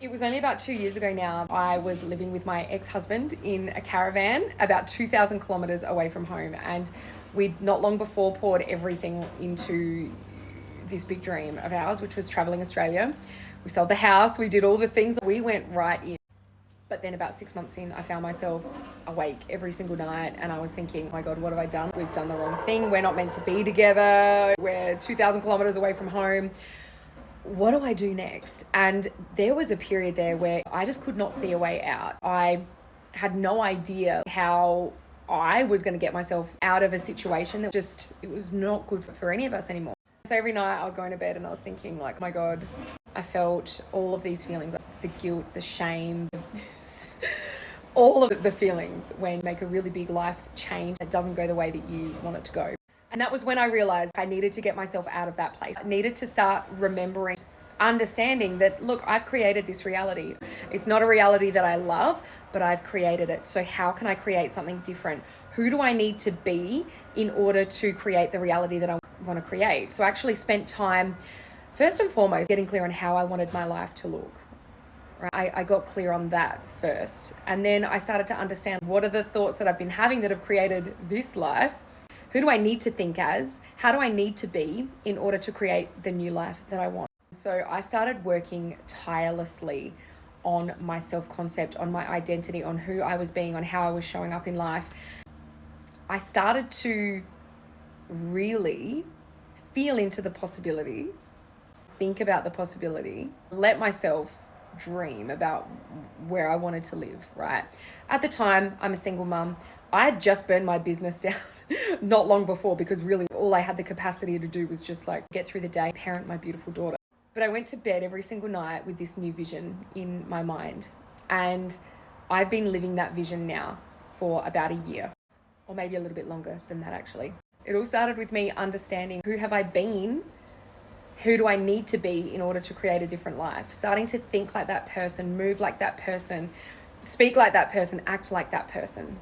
It was only about 2 years ago now. I was living with my ex-husband in a caravan about 2,000 kilometers away from home. And we'd not long before poured everything into this big dream of ours, which was traveling Australia. We sold the house, we did all the things. We went right in. But then about 6 months in, I found myself awake every single night and I was thinking, oh my God, what have I done? We've done the wrong thing. We're not meant to be together. We're 2,000 kilometers away from home. What do I do next? And there was a period there where I just could not see a way out. I had no idea how I was going to get myself out of a situation that it was not good for any of us anymore. So every night I was going to bed and I was thinking like, oh my God, I felt all of these feelings, like the guilt, the shame, all of the feelings when you make a really big life change. It doesn't go the way that you want it to go. And that was when I realized I needed to get myself out of that place. I needed to start remembering, understanding that, look, I've created this reality. It's not a reality that I love, but I've created it. So how can I create something different? Who do I need to be in order to create the reality that I want to create? So I actually spent time, first and foremost, getting clear on how I wanted my life to look. Right? I got clear on that first. And then I started to understand what are the thoughts that I've been having that have created this life. Who do I need to think as? How do I need to be in order to create the new life that I want? So I started working tirelessly on my self-concept, on my identity, on who I was being, on how I was showing up in life. I started to really feel into the possibility, think about the possibility, let myself dream about where I wanted to live, right? At the time, I'm a single mum. I had just burned my business down not long before because really all I had the capacity to do was just like get through the day, parent my beautiful daughter. But I went to bed every single night with this new vision in my mind. And I've been living that vision now for about a year, or maybe a little bit longer than that actually. It all started with me understanding who have I been, who do I need to be in order to create a different life? Starting to think like that person, move like that person, speak like that person, act like that person.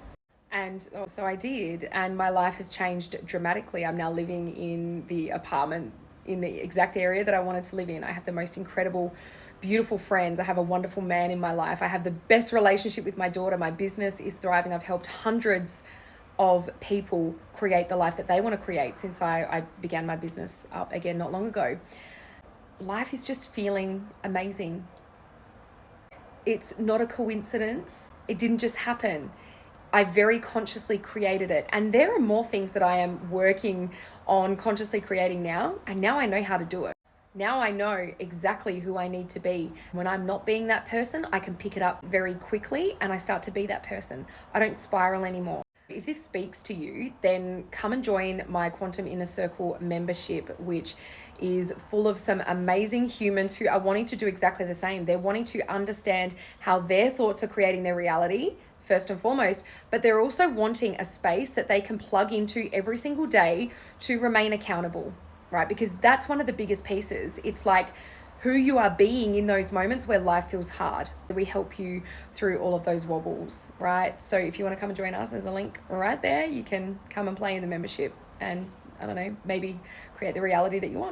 And so I did, and my life has changed dramatically. I'm now living in the apartment in the exact area that I wanted to live in. I have the most incredible, beautiful friends. I have a wonderful man in my life. I have the best relationship with my daughter. My business is thriving. I've helped hundreds of people create the life that they want to create since I began my business up again not long ago. Life is just feeling amazing. It's not a coincidence. It didn't just happen. I very consciously created it. And there are more things that I am working on consciously creating now. And now I know how to do it. Now I know exactly who I need to be. When I'm not being that person, I can pick it up very quickly and I start to be that person. I don't spiral anymore. If this speaks to you, then come and join my Quantum Inner Circle membership, which is full of some amazing humans who are wanting to do exactly the same. They're wanting to understand how their thoughts are creating their reality, first and foremost, but they're also wanting a space that they can plug into every single day to remain accountable, right? Because that's one of the biggest pieces. It's like who you are being in those moments where life feels hard. We help you through all of those wobbles, right? So if you want to come and join us, there's a link right there. You can come and play in the membership and, I don't know, maybe create the reality that you want.